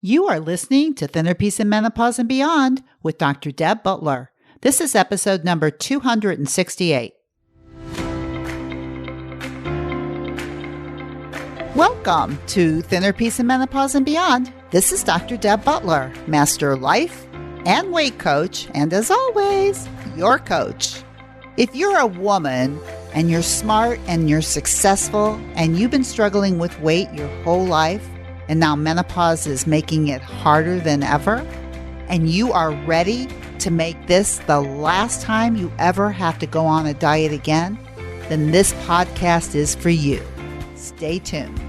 You are listening to Thinner Peace and Menopause and Beyond with Dr. Deb Butler. This is episode number 268. Welcome to Thinner Peace and Menopause and Beyond. This is Dr. Deb Butler, Master Life and Weight Coach, and as always, your coach. If you're a woman and you're smart and you're successful and you've been struggling with weight your whole life, and now menopause is making it harder than ever, and you are ready to make this the last time you ever have to go on a diet again, then this podcast is for you. Stay tuned.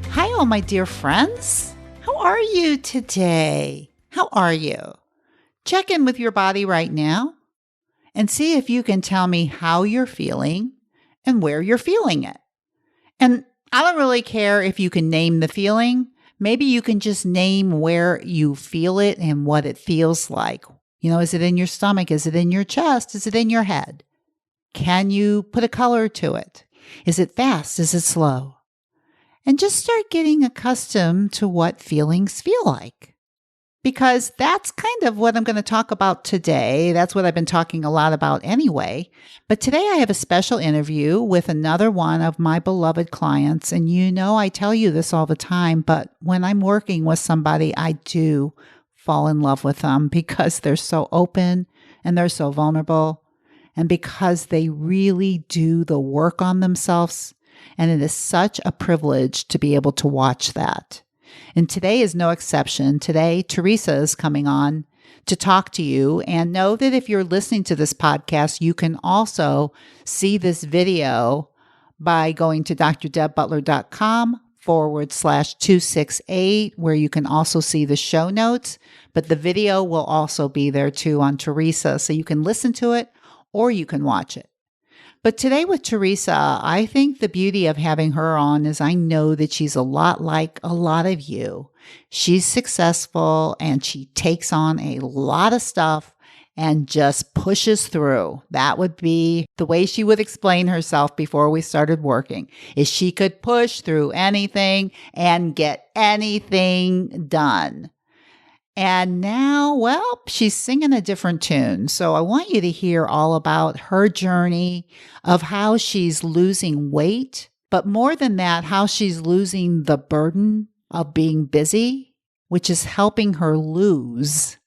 Hi, all my dear friends. How are you today? How are you? Check in with your body right now and see if you can tell me how you're feeling and where you're feeling it. And I don't really care if you can name the feeling. Maybe you can just name where you feel it and what it feels like. Is it in your stomach? Is it in your chest? Is it in your head? Can you put a color to it? Is it fast? Is it slow? And just start getting accustomed to what feelings feel like. Because that's kind of what I'm going to talk about today. That's what I've been talking a lot about anyway. But today I have a special interview with another one of my beloved clients. And I tell you this all the time, but when I'm working with somebody, I do fall in love with them because they're so open and they're so vulnerable and because they really do the work on themselves. And it is such a privilege to be able to watch that. And today is no exception. Today, Teresa is coming on to talk to you. And know that if you're listening to this podcast, you can also see this video by going to drdebbutler.com/268, where you can also see the show notes. But the video will also be there too on Teresa. So you can listen to it or you can watch it. But today with Teresa, I think the beauty of having her on is I know that she's a lot like a lot of you. She's successful and she takes on a lot of stuff and just pushes through. That would be the way she would explain herself before we started working, is she could push through anything and get anything done. And now, she's singing a different tune. So I want you to hear all about her journey of how she's losing weight, but more than that, how she's losing the burden of being busy, which is helping her lose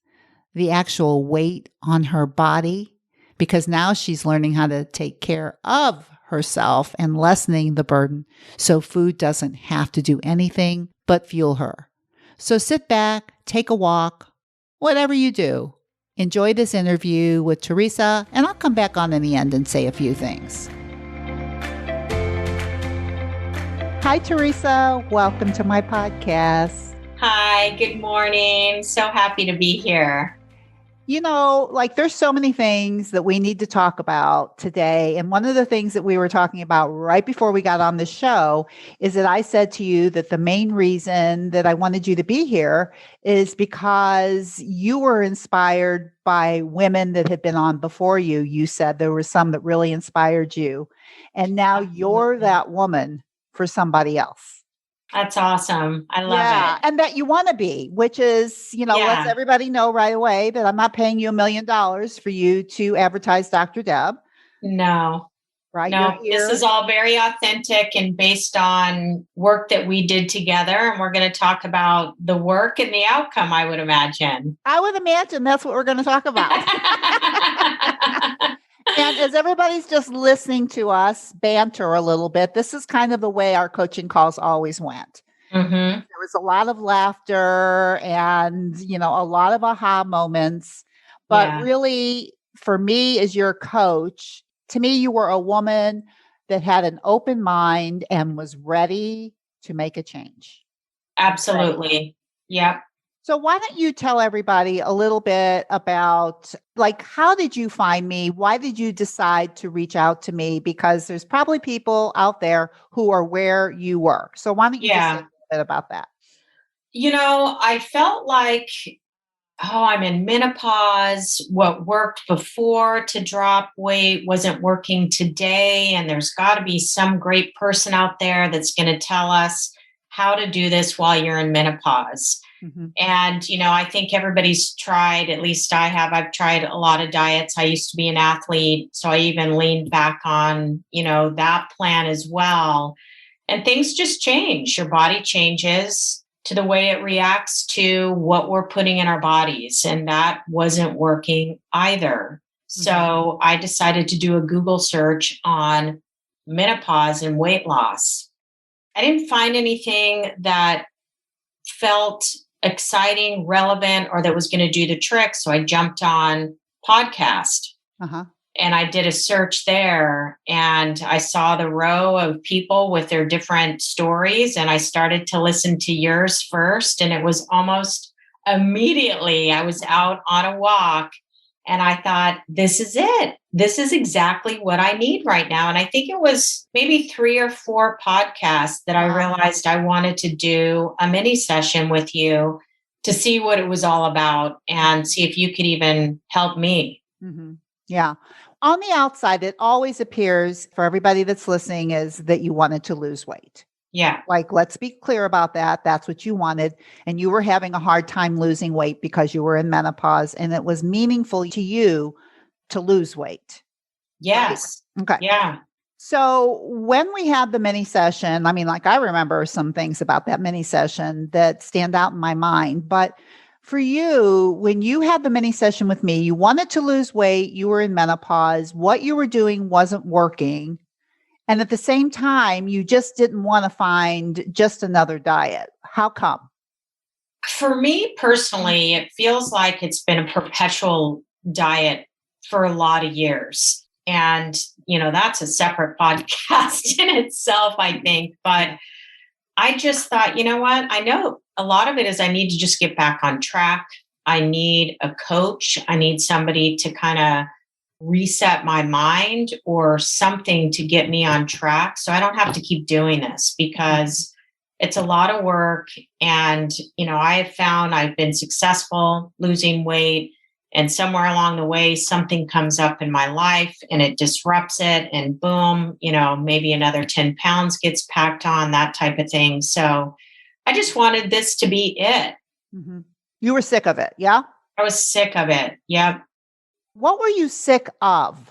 the actual weight on her body, because now she's learning how to take care of herself and lessening the burden so food doesn't have to do anything but fuel her. So sit back, take a walk, whatever you do. Enjoy this interview with Teresa, and I'll come back on in the end and say a few things. Hi, Teresa. Welcome to my podcast. Hi, good morning. So happy to be here. There's so many things that we need to talk about today. And one of the things that we were talking about right before we got on the show is that I said to you that the main reason that I wanted you to be here is because you were inspired by women that had been on before you. You said there were some that really inspired you. And now you're that woman for somebody else. That's awesome. I love it. And that you want to be, which is, lets everybody know right away that I'm not paying you $1 million for you to advertise Dr. Deb. No. Right? No, this is all very authentic and based on work that we did together. And we're going to talk about the work and the outcome, I would imagine. I would imagine that's what we're going to talk about. And as everybody's just listening to us banter a little bit, this is kind of the way our coaching calls always went. Mm-hmm. There was a lot of laughter and, a lot of aha moments. But really, for me as your coach, to me, you were a woman that had an open mind and was ready to make a change. Absolutely. Right? Yep. So why don't you tell everybody a little bit about, how did you find me? Why did you decide to reach out to me? Because there's probably people out there who are where you were. So why don't you just say a little bit about that? I felt like, I'm in menopause. What worked before to drop weight wasn't working today. And there's got to be some great person out there that's going to tell us how to do this while you're in menopause. Mm-hmm. And, I think everybody's tried, at least I have, I've tried a lot of diets. I used to be an athlete, so I even leaned back on, that plan as well. And things just change. Your body changes to the way it reacts to what we're putting in our bodies. And that wasn't working either. So I decided to do a Google search on menopause and weight loss. I didn't find anything that felt exciting, relevant, or that was going to do the trick. So I jumped on podcast. Uh-huh. And I did a search there and I saw the row of people with their different stories. And I started to listen to yours first. And it was almost immediately I was out on a walk and I thought, this is it. This is exactly what I need right now. And I think it was maybe 3 or 4 podcasts that I realized I wanted to do a mini session with you to see what it was all about and see if you could even help me. Mm-hmm. Yeah. On the outside, it always appears for everybody that's listening is that you wanted to lose weight. Yeah. Like, let's be clear about that. That's what you wanted. And you were having a hard time losing weight because you were in menopause and it was meaningful to you to lose weight. Yes. Right? Okay. Yeah. So when we had the mini session, I remember some things about that mini session that stand out in my mind, but for you, when you had the mini session with me, you wanted to lose weight, you were in menopause, what you were doing wasn't working. And at the same time, you just didn't want to find just another diet. How come? For me personally, it feels like it's been a perpetual diet for a lot of years. And, that's a separate podcast in itself, I think. But I just thought, you know what? I know a lot of it is I need to just get back on track. I need a coach. I need somebody to kind of reset my mind or something to get me on track so I don't have to keep doing this because it's a lot of work. And, I have found I've been successful losing weight. And somewhere along the way, something comes up in my life and it disrupts it. And boom, maybe another 10 pounds gets packed on, that type of thing. So I just wanted this to be it. Mm-hmm. You were sick of it, yeah? I was sick of it. Yep. What were you sick of?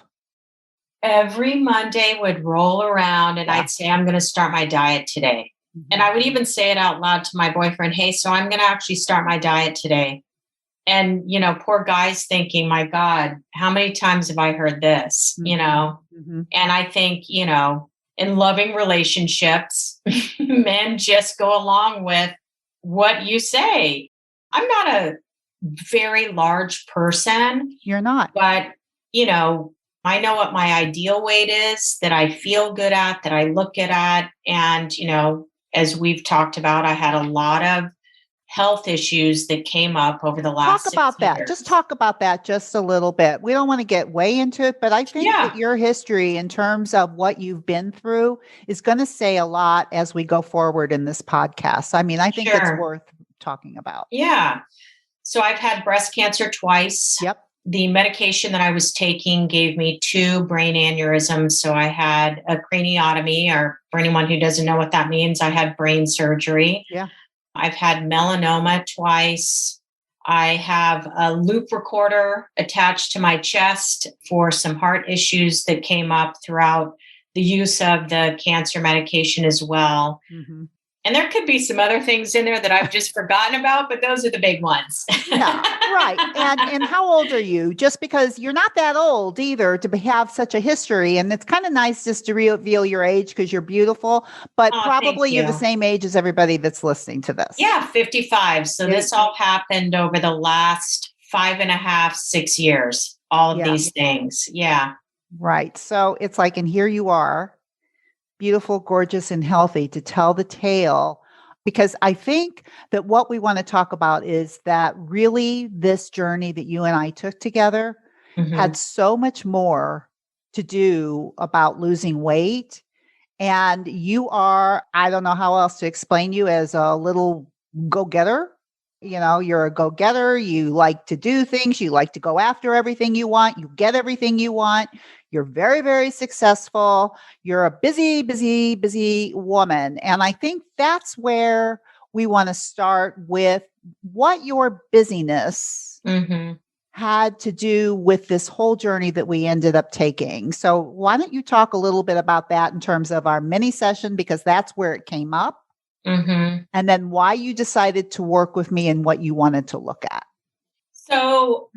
Every Monday would roll around and I'd say, I'm going to start my diet today. Mm-hmm. And I would even say it out loud to my boyfriend, hey, so I'm going to actually start my diet today. And, poor guy's thinking, my God, how many times have I heard this, Mm-hmm. And I think, in loving relationships, men just go along with what you say. I'm not a very large person. You're not. But, I know what my ideal weight is that I feel good at, that I look good at. And, as we've talked about, I had a lot of health issues that came up over the last Talk about 6 that. years. Just talk about that just a little bit. We don't want to get way into it, but I think that your history in terms of what you've been through is going to say a lot as we go forward in this podcast. I think it's worth talking about. Yeah. So I've had breast cancer twice. Yep. The medication that I was taking gave me 2 brain aneurysms. So I had a craniotomy, or for anyone who doesn't know what that means, I had brain surgery. Yeah. I've had melanoma twice. I have a loop recorder attached to my chest for some heart issues that came up throughout the use of the cancer medication as well. Mm-hmm. And there could be some other things in there that I've just forgotten about, but those are the big ones. Yeah, right. And how old are you? Just because you're not that old either to have such a history. And it's kind of nice just to reveal your age because you're beautiful, but probably you're the same age as everybody that's listening to this. Yeah, 55. So this all happened over the last 5.5, 6 years, all of these things. Yeah. Right. So it's like, and here you are, beautiful, gorgeous, and healthy to tell the tale, because I think that what we want to talk about is that really this journey that you and I took together had so much more to do about losing weight. And you are, I don't know how else to explain you, as a little go-getter. You're a go-getter. You like to do things. You like to go after everything you want. You get everything you want. You're very, very successful. You're a busy, busy, busy woman. And I think that's where we want to start with what your busyness had to do with this whole journey that we ended up taking. So why don't you talk a little bit about that in terms of our mini session, because that's where it came up. And then why you decided to work with me and what you wanted to look at. So,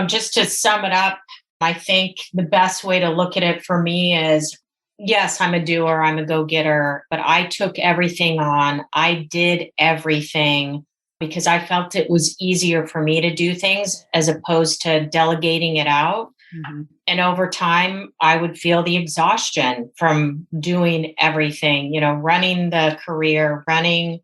just to sum it up, I think the best way to look at it for me is, yes, I'm a doer, I'm a go-getter, but I took everything on. I did everything because I felt it was easier for me to do things as opposed to delegating it out. And over time, I would feel the exhaustion from doing everything, running the career, running,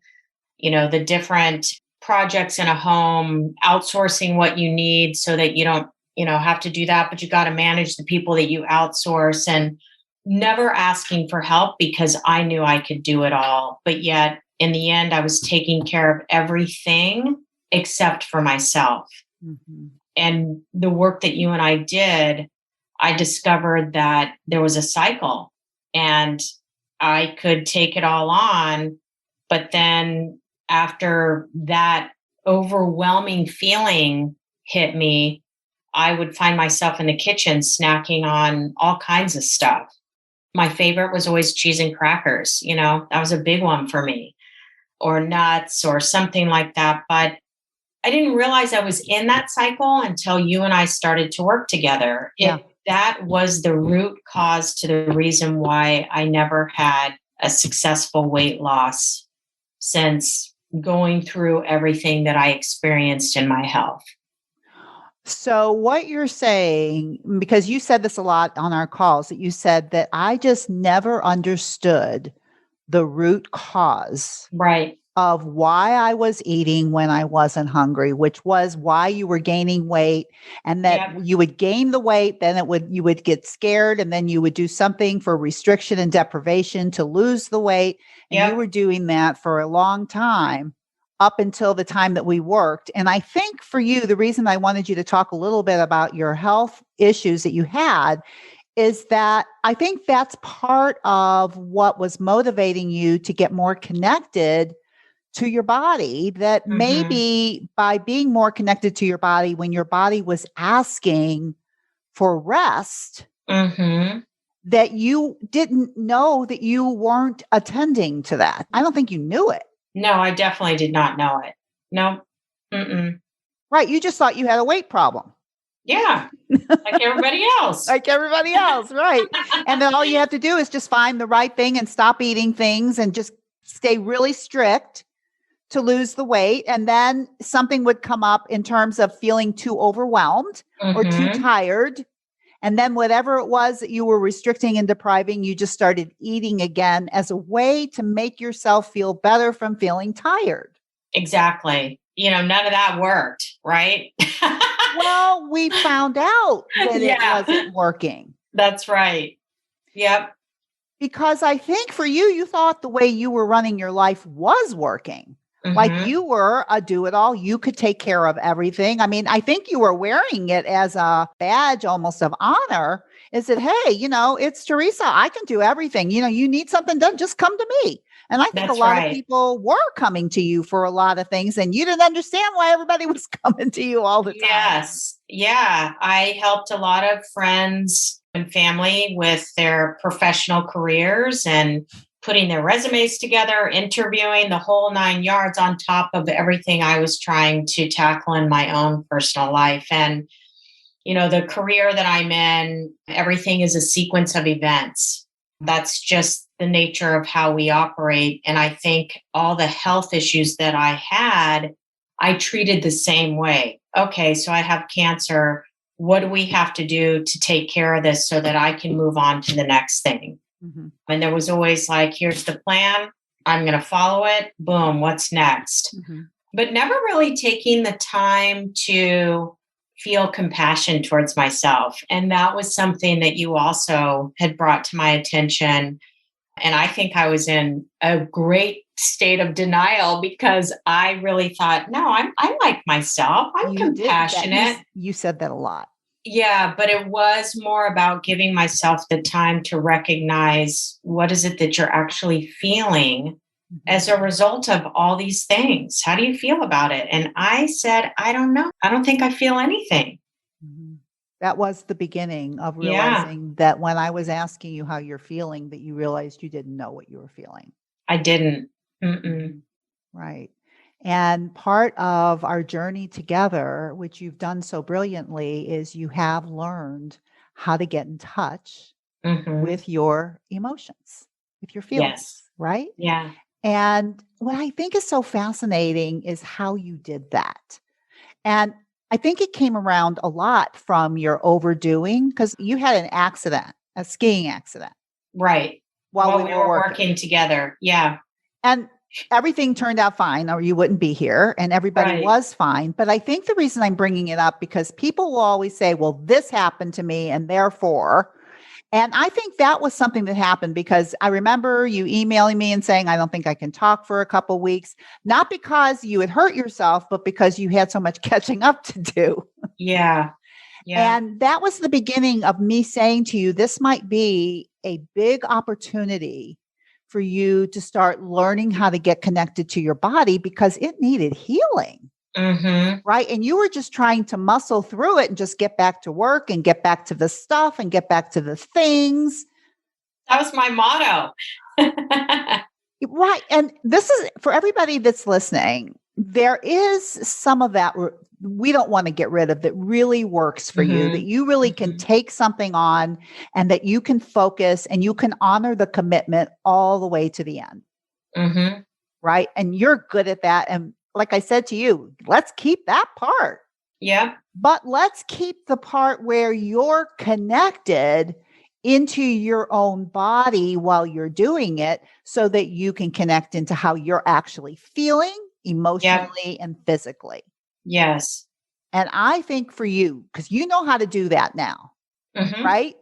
the different projects in a home, outsourcing what you need so that you don't, have to do that, but you got to manage the people that you outsource, and never asking for help because I knew I could do it all. But yet in the end, I was taking care of everything except for myself. And the work that you and I did, I discovered that there was a cycle and I could take it all on. But then after that overwhelming feeling hit me, I would find myself in the kitchen snacking on all kinds of stuff. My favorite was always cheese and crackers. That was a big one for me, or nuts or something like that. But I didn't realize I was in that cycle until you and I started to work together. That was the root cause to the reason why I never had a successful weight loss since going through everything that I experienced in my health. So what you're saying, because you said this a lot on our calls, that you said that I just never understood the root cause of why I was eating when I wasn't hungry, which was why you were gaining weight, and that you would gain the weight, then you would get scared, and then you would do something for restriction and deprivation to lose the weight. And you were doing that for a long time up until the time that we worked. And I think for you, the reason I wanted you to talk a little bit about your health issues that you had is that I think that's part of what was motivating you to get more connected to your body, that maybe by being more connected to your body, when your body was asking for rest, that you didn't know that you weren't attending to that. I don't think you knew it. No, I definitely did not know it. No. Right. You just thought you had a weight problem. Yeah. Like everybody else. Like everybody else. Right. And then all you have to do is just find the right thing and stop eating things and just stay really strict to lose the weight. And then something would come up in terms of feeling too overwhelmed or too tired. And then whatever it was that you were restricting and depriving, you just started eating again as a way to make yourself feel better from feeling tired. Exactly. None of that worked, right? Well, we found out that it wasn't working. That's right. Yep. Because I think for you, you thought the way you were running your life was working. Like you were a do-it-all. You could take care of everything. I mean, I think you were wearing it as a badge almost of honor. Is that, hey, it's Teresa. I can do everything. You need something done, just come to me. And I think a lot of people were coming to you for a lot of things, and you didn't understand why everybody was coming to you all the time. Yes. Yeah. I helped a lot of friends and family with their professional careers and putting their resumes together, interviewing, the whole 9 yards, on top of everything I was trying to tackle in my own personal life. And, the career that I'm in, everything is a sequence of events. That's just the nature of how we operate. And I think all the health issues that I had, I treated the same way. Okay, so I have cancer. What do we have to do to take care of this so that I can move on to the next thing? And there was always like, here's the plan. I'm going to follow it. Boom. What's next? But never really taking the time to feel compassion towards myself. And that was something that you also had brought to my attention. And I think I was in a great state of denial because I really thought, no, I like myself. I'm compassionate. You said that a lot. Yeah, but it was more about giving myself the time to recognize what is it that you're actually feeling as a result of all these things. How do you feel about it? And I said, I don't know. I don't think I feel anything. Mhm. That was the beginning of Yeah, realizing that when I was asking you how you're feeling, that you realized you didn't know what you were feeling. I didn't. Mm-mm. Mhm. Right. And part of our journey together, which you've done so brilliantly, is you have learned how to get in touch Mm-hmm. with your emotions, with your Yes. feelings, right? Yeah. And what I think is so fascinating is how you did that. And I think it came around a lot from your overdoing because you had an accident, a skiing accident Right. while While we we were were working. working together. Yeah. And everything turned out fine, or you wouldn't be here, and everybody Right. was fine. But I think the reason I'm bringing it up because people will always say, well, this happened to me, and therefore, and I think that was something that happened because I remember you emailing me and saying, I don't think I can talk for a couple weeks, not because you had hurt yourself, but because you had so much catching up to do. Yeah. Yeah. And that was the beginning of me saying to you, this might be a big opportunity for you to start learning how to get connected to your body because it needed healing. Mm-hmm. Right. And you were just trying to muscle through it and just get back to work and get back to the stuff and get back to the things. That was my motto. Right. And this is for everybody that's listening, there is some of that we don't want to get rid of that really works for you, that Mm-hmm. you really can Mm-hmm. take something on and that you can focus and you can honor the commitment all the way to the end. Mm-hmm. Right. And you're good at that. And like I said to you, let's keep that part, Yep. but let's keep the part where you're connected into your own body while you're doing it so that you can connect into how you're actually feeling Yep. emotionally and physically. Yes. And I think for you, because you know how to do that now, Mm-hmm. right?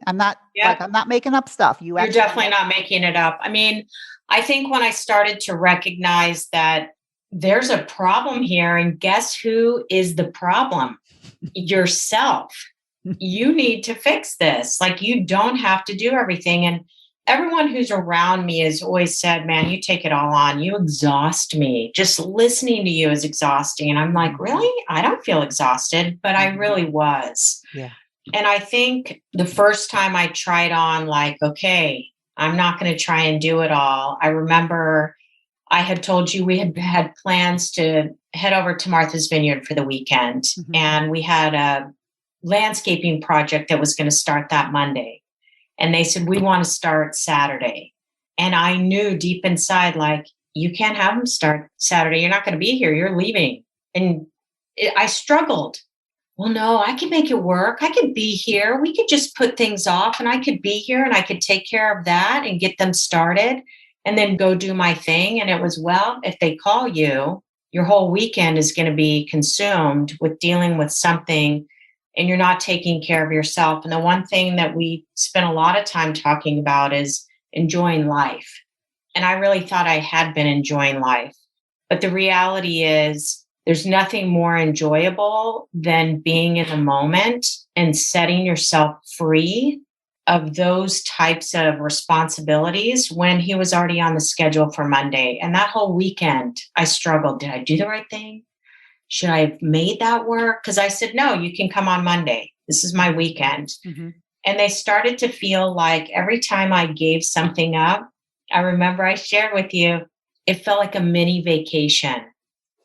Yep. I'm not making up stuff. You You're actually definitely know. not making it up. I mean, I think when I started to recognize that there's a problem here, and guess who is the problem? Yourself. You need to fix this. Like, you don't have to do everything. And everyone who's around me has always said, man, you take it all on. You exhaust me. Just listening to you is exhausting. And I'm like, really? I don't feel exhausted, but I really was. Yeah. And I think the first time I tried on, like, okay, I'm not going to try and do it all. I remember I had told you we had plans to head over to Martha's Vineyard for the weekend. Mhm. And we had a landscaping project that was going to start that Monday. And they said, we want to start Saturday. And I knew deep inside, like, you can't have them start Saturday. You're not going to be here. You're leaving. And I struggled. Well, no, I can make it work. I could be here. We could just put things off and I could be here and I could take care of that and get them started and then go do my thing. And it was, well, if they call you, your whole weekend is going to be consumed with dealing with something and you're not taking care of yourself. And the one thing that we spent a lot of time talking about is enjoying life. And I really thought I had been enjoying life. But the reality is, there's nothing more enjoyable than being in the moment and setting yourself free of those types of responsibilities when he was already on the schedule for Monday. And that whole weekend, I struggled. Did I do the right thing? Should I have made that work? Because I said, no, you can come on Monday. This is my weekend. Mm-hmm. And they started to feel like every time I gave something up, I remember I shared with you, it felt like a mini vacation.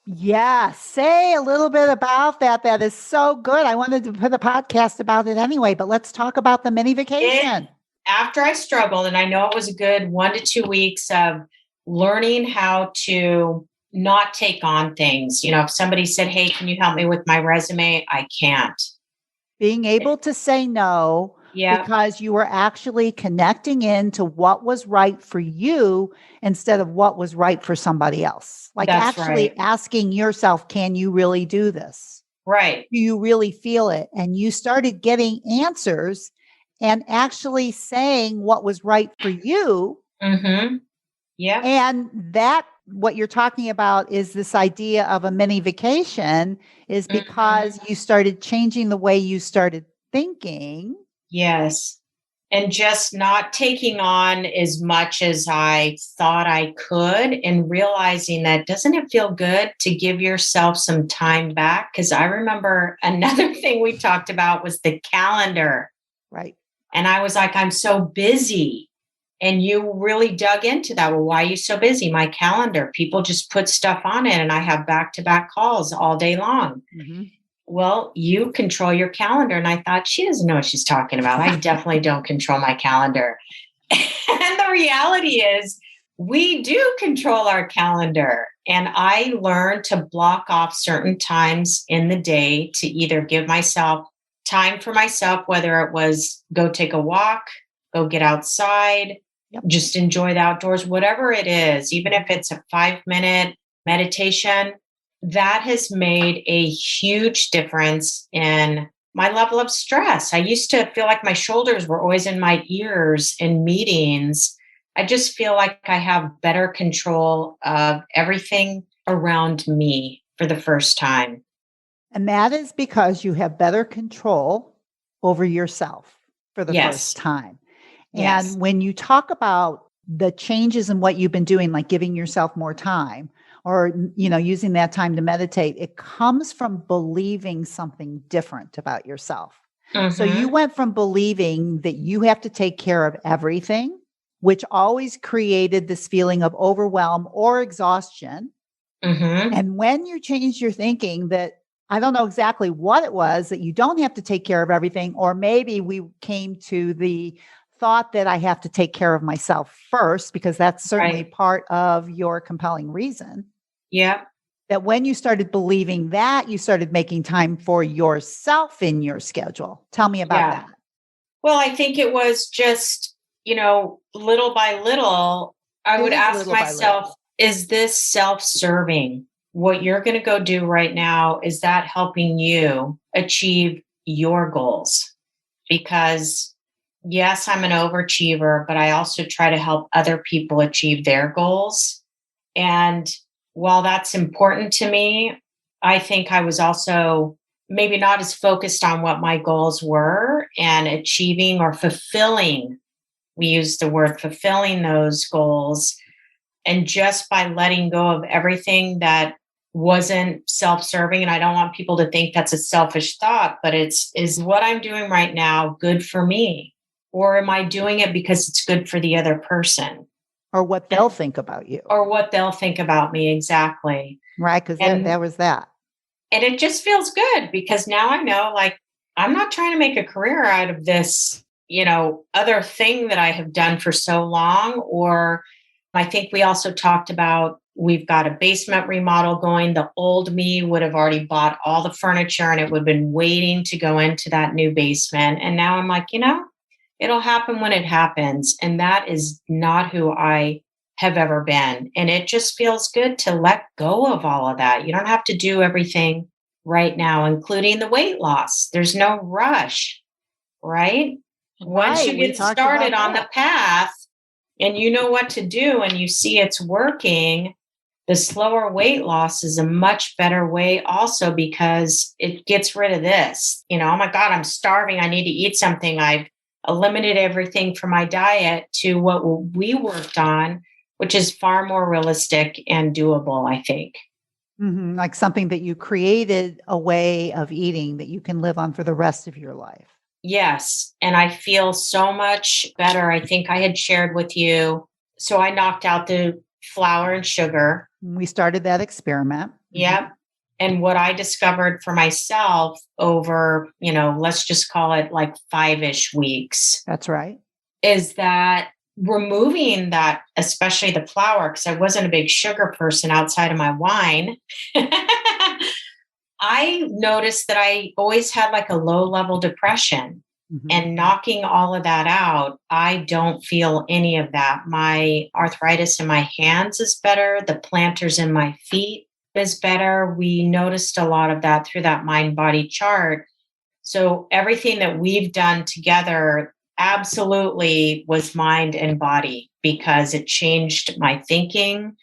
Yeah, say a little bit about that. That is so good. I wanted to put a podcast about it anyway, but let's talk about the mini It vacation. After I struggled, and I know it was a good 1 to 2 weeks of learning how to not take on things. You know, if somebody said, hey, can you help me with my resume? I can't. Being able to say no Yeah, because you were actually connecting into what was right for you instead of what was right for somebody else. Like that's right. actually asking yourself, can you really do this? Right. Do you really feel it? And you started getting answers and actually saying what was right for you. Mm-hmm. Yep. And that, what you're talking about is this idea of a mini vacation, is Mm-hmm. because you started changing the way you started thinking. Yes. And just not taking on as much as I thought I could, and realizing that doesn't it feel good to give yourself some time back? Because I remember another thing we talked about was the calendar. Right. And I was like, I'm so busy. And you really dug into that. Well, why are you so busy? My calendar, people just put stuff on it, and I have back to back calls all day long. Mm-hmm. Well, you control your calendar. And I thought, she doesn't know what she's talking about. I definitely don't control my calendar. And the reality is, we do control our calendar. And I learned to block off certain times in the day to either give myself time for myself, whether it was go take a walk, go get outside, just enjoy the outdoors, whatever it is, even if it's a 5-minute meditation. That has made a huge difference in my level of stress. I used to feel like my shoulders were always in my ears in meetings. I just feel like I have better control of everything around me for the first time. And that is because you have better control over yourself for the Yes. first time. Yes. And when you talk about the changes in what you've been doing, like giving yourself more time or, using that time to meditate, it comes from believing something different about yourself. So you went from believing that you have to take care of everything, which always created this feeling of overwhelm or exhaustion. And when you changed your thinking that, I don't know exactly what it was, that you don't have to take care of everything, or maybe we came to the thought that I have to take care of myself first, because that's certainly part of your compelling reason. Yeah. That when you started believing that, you started making time for yourself in your schedule. Tell me about that. Well, I think it was just, little by little, I would ask myself, is this self-serving? What you're going to go do right now, is that helping you achieve your goals? Because yes, I'm an overachiever, but I also try to help other people achieve their goals. And while that's important to me, I think I was also maybe not as focused on what my goals were and achieving or fulfilling. We use the word fulfilling those goals. And just by letting go of everything that wasn't self-serving, and I don't want people to think that's a selfish thought, but is what I'm doing right now good for me? Or am I doing it because it's good for the other person? Or what they'll think about you. Or what they'll think about me, exactly. Right, because there was that. And it just feels good because now I know, like, I'm not trying to make a career out of this, other thing that I have done for so long. Or I think we also talked about, we've got a basement remodel going. The old me would have already bought all the furniture and it would have been waiting to go into that new basement. And now I'm like, it'll happen when it happens. And that is not who I have ever been. And it just feels good to let go of all of that. You don't have to do everything right now, including the weight loss. There's no rush, right? Once you get started on the path and you know what to do and you see it's working, the slower weight loss is a much better way also, because it gets rid of this, oh my God, I'm starving. I need to eat something. I've eliminated everything from my diet to what we worked on, which is far more realistic and doable, I think. Mm-hmm. Like something that you created a way of eating that you can live on for the rest of your life. Yes. And I feel so much better. I think I had shared with you. So I knocked out the flour and sugar. We started that experiment. Yep. And what I discovered for myself over, let's just call it like 5-ish weeks. That's right. Is that removing that, especially the flour, because I wasn't a big sugar person outside of my wine. I noticed that I always had like a low level depression, and knocking all of that out, I don't feel any of that. My arthritis in my hands is better. The planters in my feet is better. We noticed a lot of that through that mind body chart. So everything that we've done together absolutely was mind and body, because it changed my thinking.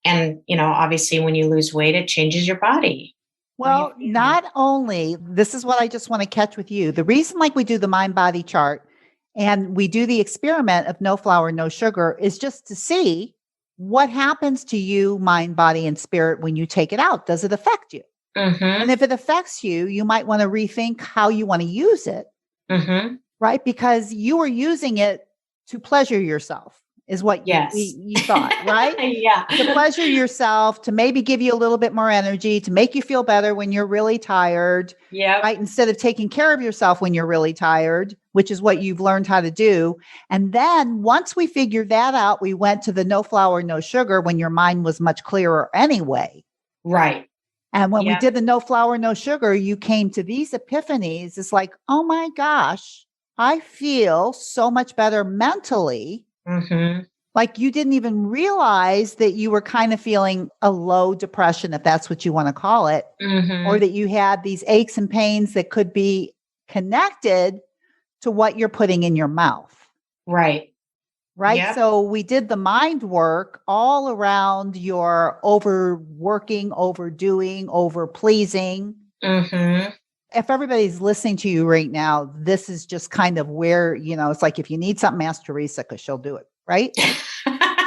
And, obviously when you lose weight, it changes your body. What do you Well, feel? not only, this is what I just want to catch with you. The reason, like we do the mind body chart and we do the experiment of no flour, no sugar is just to see what happens to you, mind, body, and spirit when you take it out. Does it affect you? And Mm-hmm. if it affects you, you might want to rethink how you want to use it, Mm-hmm. right? Because you were using it to pleasure yourself, is what Yes. you thought, right? To Yeah. pleasure yourself, to maybe give you a little bit more energy, to make you feel better when you're really tired, Yep. right? Instead of taking care of yourself when you're really tired, which is what you've learned how to do. And then once we figured that out, we went to the no flour, no sugar when your mind was much clearer anyway. Right. And when we Yep. did the no flour, no sugar, you came to these epiphanies. It's like, oh my gosh, I feel so much better mentally. Mm-hmm. Like you didn't even realize that you were kind of feeling a low depression, if that's what you want to call it, or Mm-hmm. that you had these aches and pains that could be connected to what you're putting in your mouth. Right. Right. Yep. So we did the mind work all around your overworking, overdoing, over pleasing. Mm-hmm. If everybody's listening to you right now, this is just kind of where, it's like if you need something, ask Teresa because she'll do it. Right.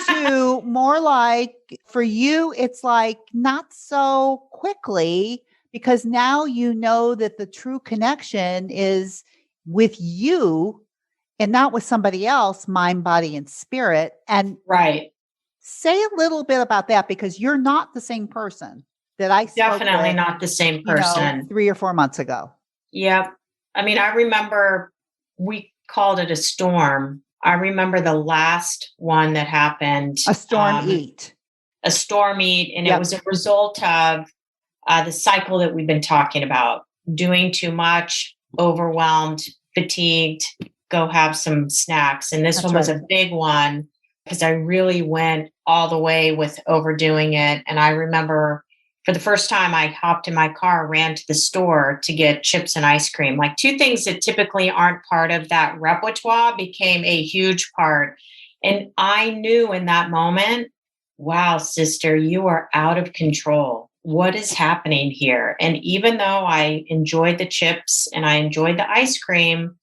To more like for you, it's like not so quickly because now you know that the true connection is with you and not with somebody else, mind, body, and spirit. And Right. say a little bit about that because you're not the same person that I spoke Definitely with, not the same person. 3 or 4 months ago. Yep. I mean, I remember we called it a storm. I remember the last one that happened, A storm eat. a storm eat, and it Yep. was a result of the cycle that we've been talking about doing too much, overwhelmed, fatigued, go have some snacks. And this That's one was right. a big one because I really went all the way with overdoing it. And I remember for the first time, I hopped in my car, ran to the store to get chips and ice cream. Like two things that typically aren't part of that repertoire became a huge part. And I knew in that moment, wow, sister, you are out of control. What is happening here? And even though I enjoyed the chips and I enjoyed the ice cream,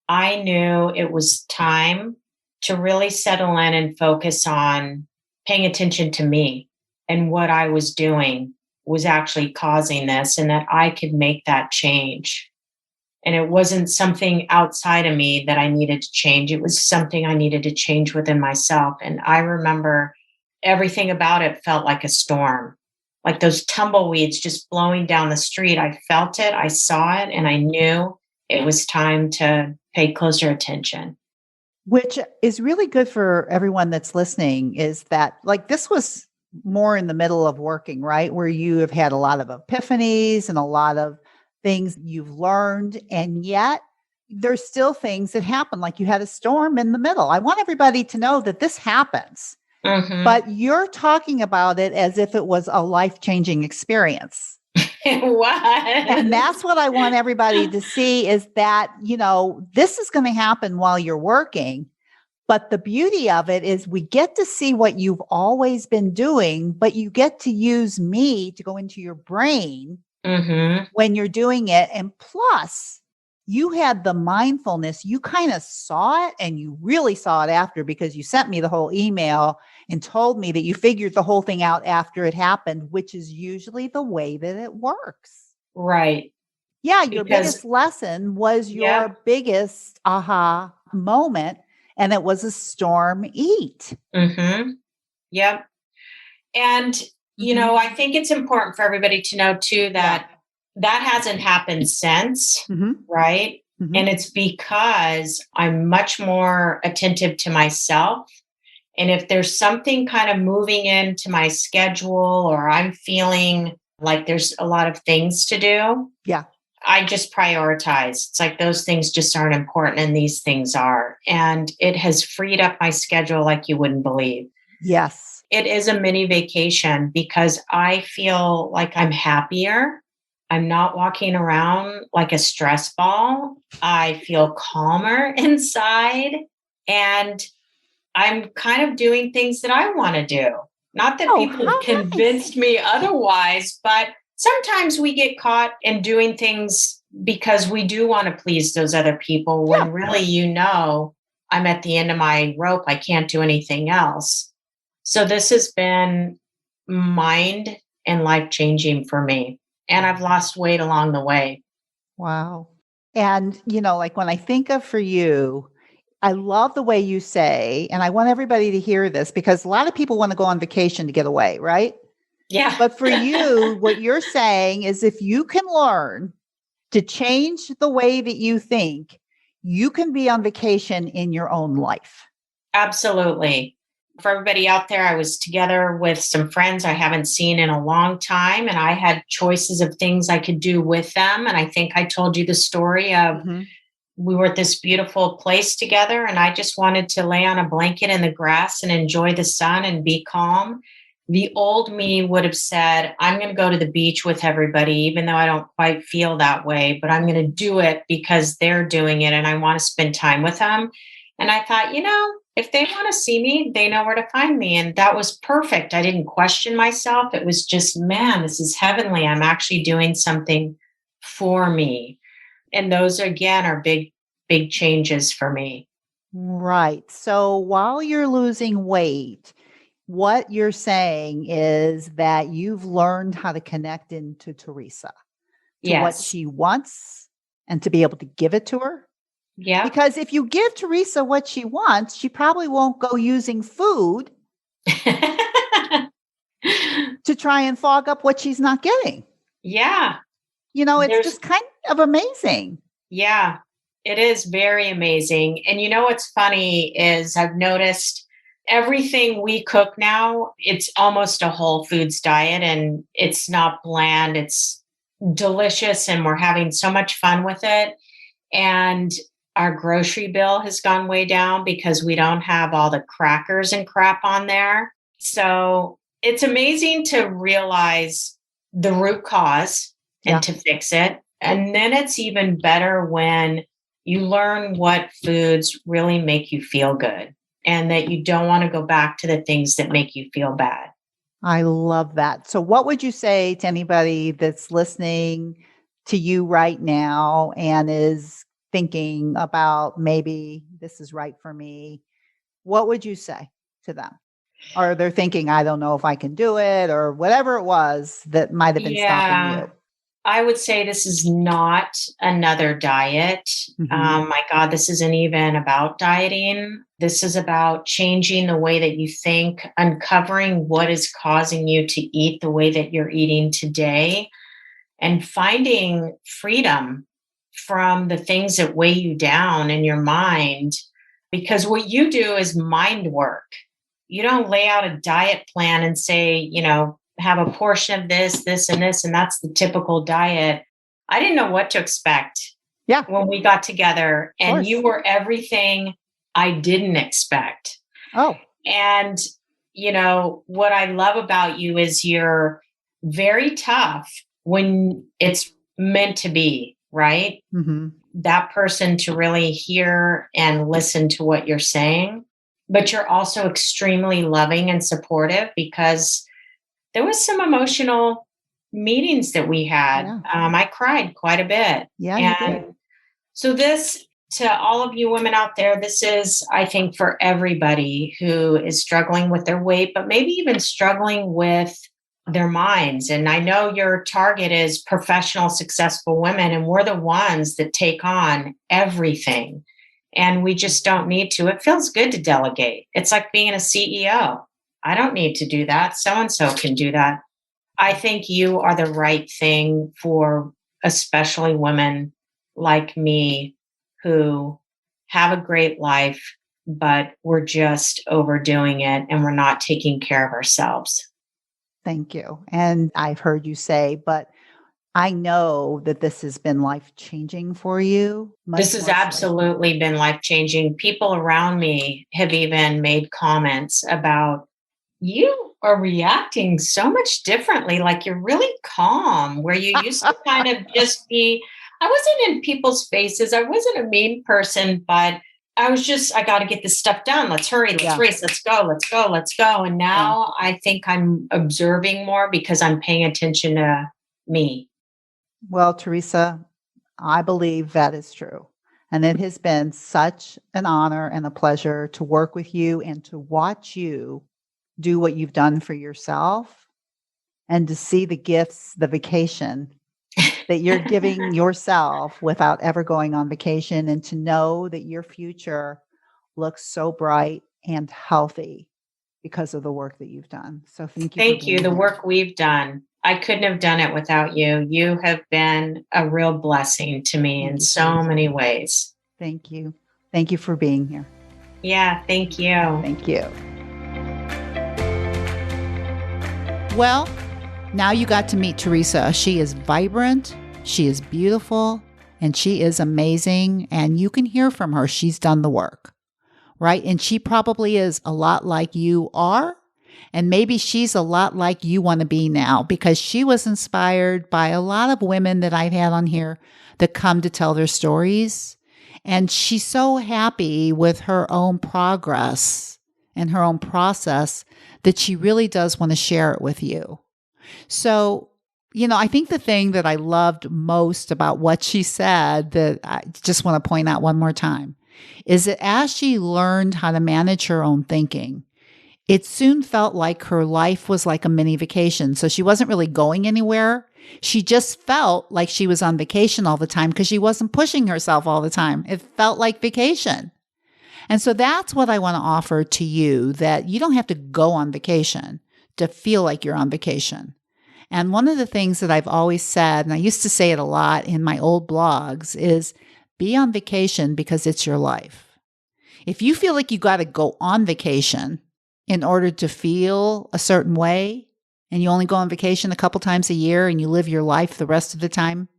I knew it was time to really settle in and focus on paying attention to me and what I was doing was actually causing this and that I could make that change. And it wasn't something outside of me that I needed to change. It was something I needed to change within myself. And I remember everything about it felt like a storm, like those tumbleweeds just blowing down the street. I felt it, I saw it, and I knew it was time to pay closer attention. Which is really good for everyone that's listening is that like this was more in the middle of working, right? Where you have had a lot of epiphanies and a lot of things you've learned. And yet there's still things that happen. Like you had a storm in the middle. I want everybody to know that this happens, Mm-hmm. but you're talking about it as if it was a life-changing experience. It And was. that's what I want everybody to see is that, this is going to happen while you're working. But the beauty of it is we get to see what you've always been doing, but you get to use me to go into your brain Mm-hmm. when you're doing it. And plus, you had the mindfulness. You kind of saw it and you really saw it after because you sent me the whole email and told me that you figured the whole thing out after it happened, which is usually the way that it works. Right. Yeah, your Because, biggest lesson was yep. your biggest aha moment, and it was a storm eat. Mm-hmm. Yep. And, Mhm. I think it's important for everybody to know too Yeah. that that hasn't happened since, Mhm. right? Mhm. And it's because I'm much more attentive to myself. And if there's something kind of moving into my schedule or I'm feeling like there's a lot of things to do, Yeah. I just prioritize. It's like those things just aren't important and these things are. And it has freed up my schedule like you wouldn't believe. Yes. It is a mini vacation because I feel like I'm happier. I'm not walking around like a stress ball. I feel calmer inside and I'm kind of doing things that I want to do. Not that Oh, people have how nice. convinced me otherwise, but sometimes we get caught in doing things because we do want to please those other people Yeah. when really, I'm at the end of my rope. I can't do anything else. So this has been mind and life changing for me. And I've lost weight along the way. Wow. And, like when I think of for you, I love the way you say, and I want everybody to hear this because a lot of people want to go on vacation to get away, right? Yeah. But for you, what you're saying is if you can learn to change the way that you think, you can be on vacation in your own life. Absolutely. For everybody out there, I was together with some friends I haven't seen in a long time, and I had choices of things I could do with them. And I think I told you the story of we were at this beautiful place together, and I just wanted to lay on a blanket in the grass and enjoy the sun and be calm. The old me would have said, I'm going to go to the beach with everybody, even though I don't quite feel that way, but I'm going to do it because they're doing it and I want to spend time with them. And I thought, if they want to see me, they know where to find me. And that was perfect. I didn't question myself. It was just, man, this is heavenly. I'm actually doing something for me. And those, again, are big, big changes for me. Right. So while you're losing weight, what you're saying is that you've learned how to connect into Teresa, to what Yes. she wants and to be able to give it to her. Yeah. Because if you give Teresa what she wants, she probably won't go using food to try and fog up what she's not getting. Yeah. It's just kind of amazing. Yeah, it is very amazing. And what's funny is I've noticed everything we cook now, it's almost a whole foods diet and it's not bland. It's delicious and we're having so much fun with it. And our grocery bill has gone way down because we don't have all the crackers and crap on there. So it's amazing to realize the root cause and to fix it. And then it's even better when you learn what foods really make you feel good and that you don't want to go back to the things that make you feel bad. I love that. So what would you say to anybody that's listening to you right now and is thinking about maybe this is right for me? What would you say to them? Or they're thinking, I don't know if I can do it or whatever it was that might have been stopping you. I would say this is not another diet. My God, this isn't even about dieting. This is about changing the way that you think, uncovering what is causing you to eat the way that you're eating today, and finding freedom from the things that weigh you down in your mind. Because what you do is mind work. You don't lay out a diet plan and say, have a portion of this, this, and this, and that's the typical diet. I didn't know what to expect when we got together, and you were everything I didn't expect. Oh. And, what I love about you is you're very tough when it's meant to be, right? That person to really hear and listen to what you're saying. But you're also extremely loving and supportive because there was some emotional meetings that we had. I cried quite a bit. Yeah, you did. So this, to all of you women out there, this is, I think, for everybody who is struggling with their weight, but maybe even struggling with their minds. And I know your target is professional, successful women, and we're the ones that take on everything. And we just don't need to. It feels good to delegate. It's like being a CEO. I don't need to do that. So-and-so can do that. I think you are the right thing for especially women like me who have a great life, but we're just overdoing it and we're not taking care of ourselves. Thank you. And I've heard you say, but I know that this has been life-changing for you. This has absolutely been life-changing. People around me have even made comments about, you are reacting so much differently. Like you're really calm, where you used to kind of just be, I wasn't in people's faces. I wasn't a mean person, but I was just, I got to get this stuff done. Let's hurry. Let's race. Let's go. Let's go. Let's go. And now I think I'm observing more because I'm paying attention to me. Well, Teresa, I believe that is true. And it has been such an honor and a pleasure to work with you and to watch you do what you've done for yourself and to see the gifts, the vacation that you're giving yourself without ever going on vacation, and to know that your future looks so bright and healthy because of the work that you've done. So thank you for Thank you. being The here. work we've done. I couldn't have done it without you. You have been a real blessing to me Thank in you, so Teresa. many ways. Thank you. Thank you for being here. Yeah, thank you. Thank you. Well, now you got to meet Teresa. She is vibrant, she is beautiful, and she is amazing. And you can hear from her. She's done the work, right? And she probably is a lot like you are. And maybe she's a lot like you want to be now, because she was inspired by a lot of women that I've had on here that come to tell their stories. And she's so happy with her own progress and her own process that she really does want to share it with you. So, I think the thing that I loved most about what she said, that I just want to point out one more time, is that as she learned how to manage her own thinking, it soon felt like her life was like a mini vacation. So she wasn't really going anywhere. She just felt like she was on vacation all the time because she wasn't pushing herself all the time. It felt like vacation. And so that's what I want to offer to you, that you don't have to go on vacation to feel like you're on vacation. And one of the things that I've always said, and I used to say it a lot in my old blogs, is be on vacation because it's your life. If you feel like you got to go on vacation in order to feel a certain way, and you only go on vacation a couple times a year and you live your life the rest of the time,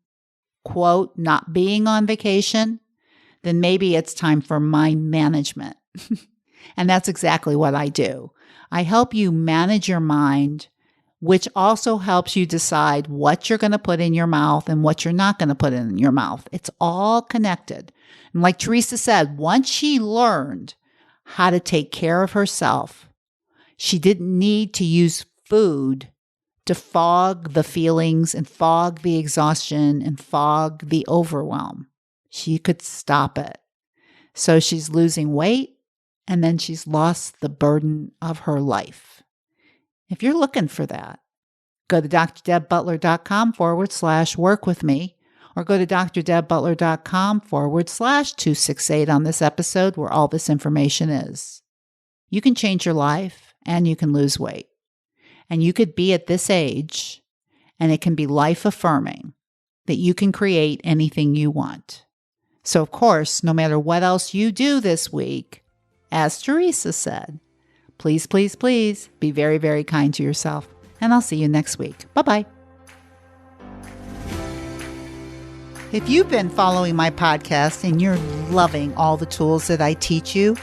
quote, not being on vacation, then maybe it's time for mind management. And that's exactly what I do. I help you manage your mind, which also helps you decide what you're going to put in your mouth and what you're not going to put in your mouth. It's all connected. And like Teresa said, once she learned how to take care of herself, she didn't need to use food to fog the feelings and fog the exhaustion and fog the overwhelm. She could stop it. So she's losing weight, and then she's lost the burden of her life. If you're looking for that, go to drdebbutler.com/work with me, or go to drdebbutler.com/268 on this episode, where all this information is. You can change your life and you can lose weight. And you could be at this age, and it can be life affirming that you can create anything you want. So, of course, no matter what else you do this week, as Teresa said, please, please, please be very, very kind to yourself. And I'll see you next week. Bye-bye. If you've been following my podcast and you're loving all the tools that I teach you,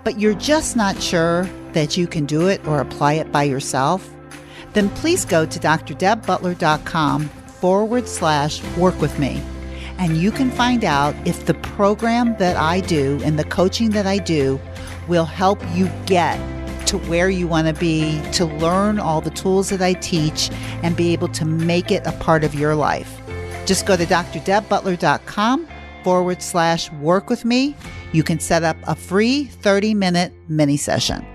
but you're just not sure that you can do it or apply it by yourself, then please go to drdebbutler.com/work with me. And you can find out if the program that I do and the coaching that I do will help you get to where you want to be, to learn all the tools that I teach and be able to make it a part of your life. Just go to drdebbutler.com/work with me. You can set up a free 30-minute mini session.